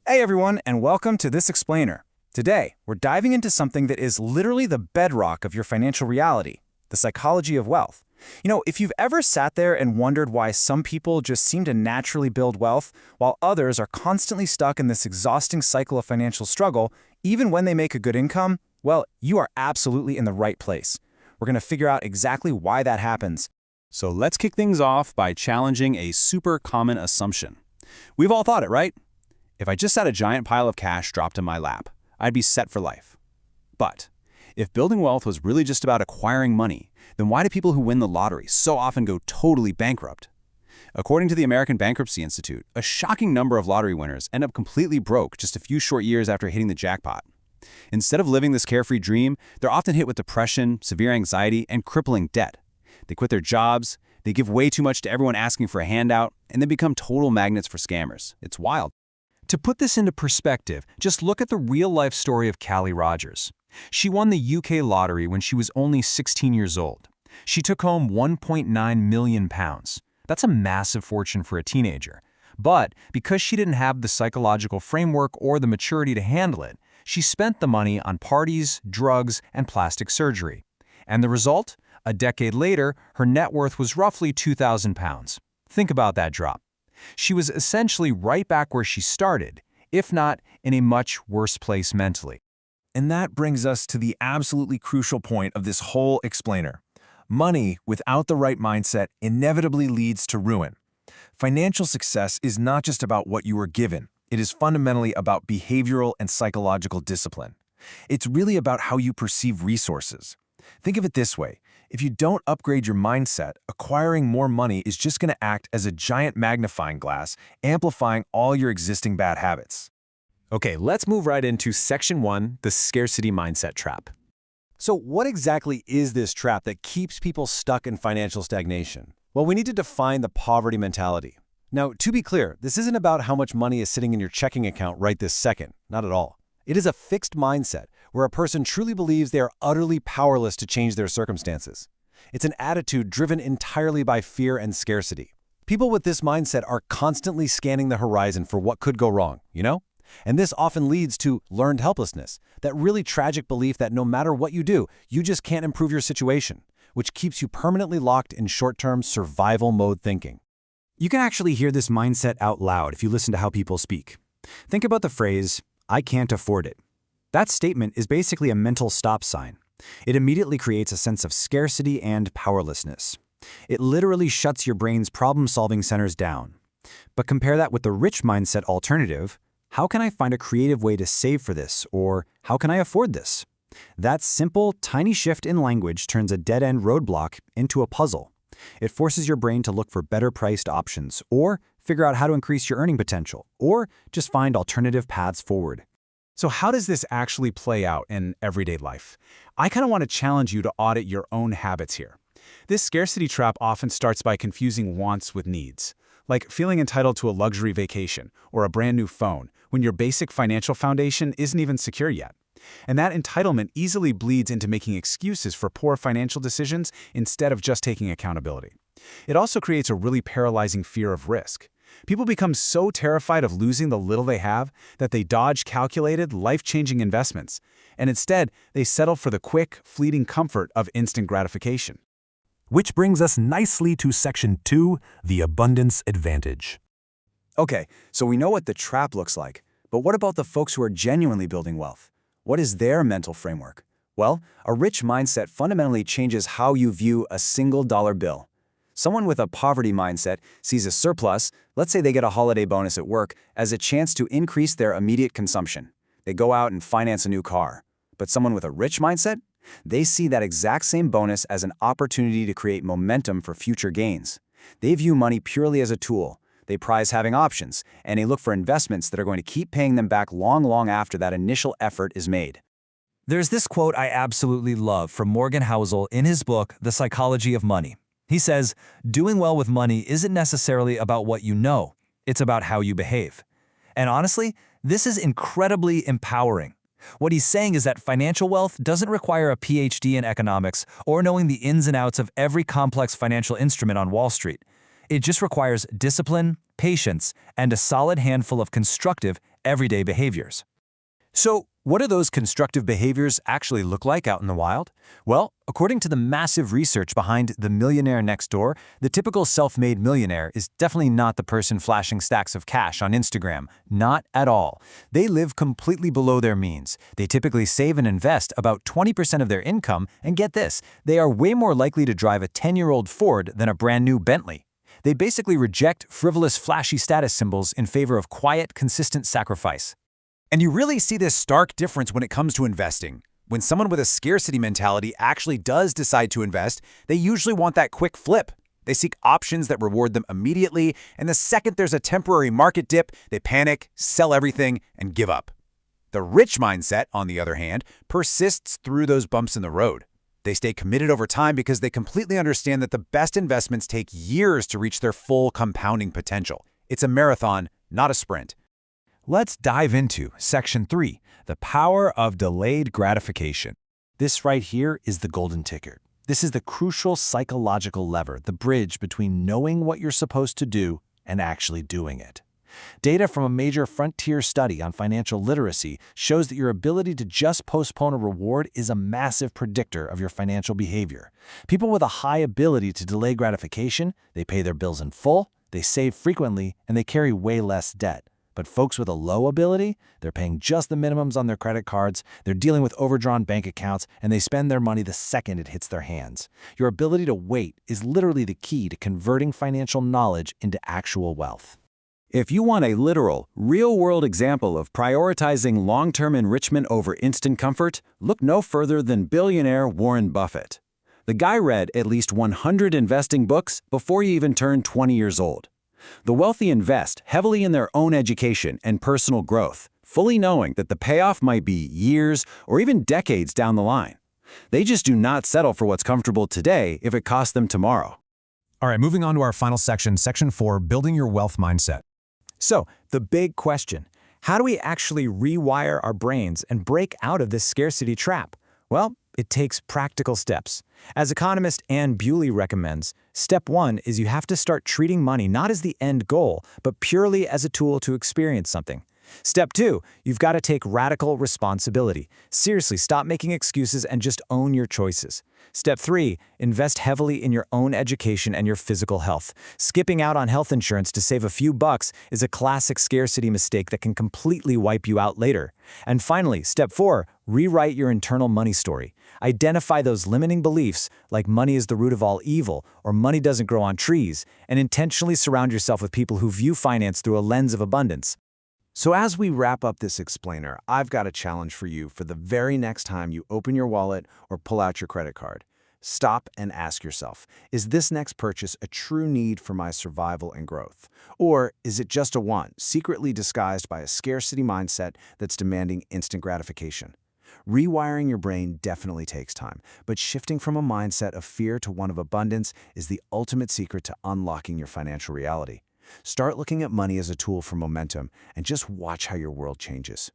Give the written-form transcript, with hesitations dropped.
Hey everyone, and welcome to This Explainer. Today, we're diving into something that is literally the bedrock of your financial reality, the psychology of wealth. If you've ever sat there and wondered why some people just seem to naturally build wealth, while others are constantly stuck in this exhausting cycle of financial struggle, even when they make a good income, well, you are absolutely in the right place. We're going to figure out exactly why that happens. So let's kick things off by challenging a super common assumption. We've all thought it, right? If I just had a giant pile of cash dropped in my lap, I'd be set for life. But if building wealth was really just about acquiring money, then why do people who win the lottery so often go totally bankrupt? According to the American Bankruptcy Institute, a shocking number of lottery winners end up completely broke just a few short years after hitting the jackpot. Instead of living this carefree dream, they're often hit with depression, severe anxiety, and crippling debt. They quit their jobs, they give way too much to everyone asking for a handout, and then become total magnets for scammers. It's wild. To put this into perspective, just look at the real-life story of Callie Rogers. She won the UK lottery when she was only 16 years old. She took home £1.9 million. That's a massive fortune for a teenager. But because she didn't have the psychological framework or the maturity to handle it, she spent the money on parties, drugs, and plastic surgery. And the result? A decade later, her net worth was roughly £2,000. Think about that drop. She was essentially right back where she started, if not in a much worse place mentally. And that brings us to the absolutely crucial point of this whole explainer. Money without the right mindset inevitably leads to ruin. Financial success is not just about what you were given. It is fundamentally about behavioral and psychological discipline. It's really about how you perceive resources. Think of it this way. If you don't upgrade your mindset, acquiring more money is just going to act as a giant magnifying glass, amplifying all your existing bad habits. Okay, let's move right into Section 1, the scarcity mindset trap. So what exactly is this trap that keeps people stuck in financial stagnation? Well, we need to define the poverty mentality. Now, to be clear, this isn't about how much money is sitting in your checking account right this second. Not at all. It is a fixed mindset where a person truly believes they are utterly powerless to change their circumstances. It's an attitude driven entirely by fear and scarcity. People with this mindset are constantly scanning the horizon for what could go wrong, And this often leads to learned helplessness, that really tragic belief that no matter what you do, you just can't improve your situation, which keeps you permanently locked in short-term survival mode thinking. You can actually hear this mindset out loud if you listen to how people speak. Think about the phrase, "I can't afford it." That statement is basically a mental stop sign. It immediately creates a sense of scarcity and powerlessness. It literally shuts your brain's problem-solving centers down. But compare that with the rich mindset alternative. How can I find a creative way to save for this? Or how can I afford this? That simple, tiny shift in language turns a dead-end roadblock into a puzzle. It forces your brain to look for better-priced options, or figure out how to increase your earning potential, or just find alternative paths forward. So how does this actually play out in everyday life? I kind of want to challenge you to audit your own habits here. This scarcity trap often starts by confusing wants with needs, like feeling entitled to a luxury vacation or a brand new phone when your basic financial foundation isn't even secure yet. And that entitlement easily bleeds into making excuses for poor financial decisions instead of just taking accountability. It also creates a really paralyzing fear of risk. People become so terrified of losing the little they have that they dodge calculated, life-changing investments, and instead they settle for the quick, fleeting comfort of instant gratification. Which brings us nicely to Section 2, the abundance advantage. Okay, so we know what the trap looks like, but what about the folks who are genuinely building wealth? What is their mental framework? Well, a rich mindset fundamentally changes how you view a single dollar bill. Someone with a poverty mindset sees a surplus, let's say they get a holiday bonus at work, as a chance to increase their immediate consumption. They go out and finance a new car. But someone with a rich mindset? They see that exact same bonus as an opportunity to create momentum for future gains. They view money purely as a tool. They prize having options, and they look for investments that are going to keep paying them back long after that initial effort is made. There's this quote I absolutely love from Morgan Housel in his book, The Psychology of Money. He says, "Doing well with money isn't necessarily about what you know, it's about how you behave." And honestly, this is incredibly empowering. What he's saying is that financial wealth doesn't require a PhD in economics or knowing the ins and outs of every complex financial instrument on Wall Street. It just requires discipline, patience, and a solid handful of constructive everyday behaviors. So, what do those constructive behaviors actually look like out in the wild? Well, according to the massive research behind The Millionaire Next Door, the typical self-made millionaire is definitely not the person flashing stacks of cash on Instagram. Not at all. They live completely below their means. They typically save and invest about 20% of their income, and get this, they are way more likely to drive a 10-year-old Ford than a brand new Bentley. They basically reject frivolous, flashy status symbols in favor of quiet, consistent sacrifice. And you really see this stark difference when it comes to investing. When someone with a scarcity mentality actually does decide to invest, they usually want that quick flip. They seek options that reward them immediately, and the second there's a temporary market dip, they panic, sell everything, and give up. The rich mindset, on the other hand, persists through those bumps in the road. They stay committed over time because they completely understand that the best investments take years to reach their full compounding potential. It's a marathon, not a sprint. Let's dive into Section 3, the power of delayed gratification. This right here is the golden ticket. This is the crucial psychological lever, the bridge between knowing what you're supposed to do and actually doing it. Data from a major frontier study on financial literacy shows that your ability to just postpone a reward is a massive predictor of your financial behavior. People with a high ability to delay gratification, they pay their bills in full, they save frequently, and they carry way less debt. But folks with a low ability, they're paying just the minimums on their credit cards, they're dealing with overdrawn bank accounts, and they spend their money the second it hits their hands. Your ability to wait is literally the key to converting financial knowledge into actual wealth. If you want a literal, real-world example of prioritizing long-term enrichment over instant comfort, look no further than billionaire Warren Buffett. The guy read at least 100 investing books before he even turned 20 years old. The wealthy invest heavily in their own education and personal growth, fully knowing that the payoff might be years or even decades down the line. They just do not settle for what's comfortable today if it costs them tomorrow. All right, moving on to our final section, Section 4, Building Your Wealth Mindset. So, the big question, how do we actually rewire our brains and break out of this scarcity trap? Well, it takes practical steps. As economist Ann Bewley recommends, step 1 is you have to start treating money not as the end goal, but purely as a tool to experience something. Step 2, you've got to take radical responsibility. Seriously, stop making excuses and just own your choices. Step 3, invest heavily in your own education and your physical health. Skipping out on health insurance to save a few bucks is a classic scarcity mistake that can completely wipe you out later. And finally, step 4, rewrite your internal money story. Identify those limiting beliefs, like money is the root of all evil or money doesn't grow on trees, and intentionally surround yourself with people who view finance through a lens of abundance. So as we wrap up this explainer, I've got a challenge for you for the very next time you open your wallet or pull out your credit card. Stop and ask yourself, is this next purchase a true need for my survival and growth? Or is it just a want, secretly disguised by a scarcity mindset that's demanding instant gratification? Rewiring your brain definitely takes time, but shifting from a mindset of fear to one of abundance is the ultimate secret to unlocking your financial reality. Start looking at money as a tool for momentum and just watch how your world changes.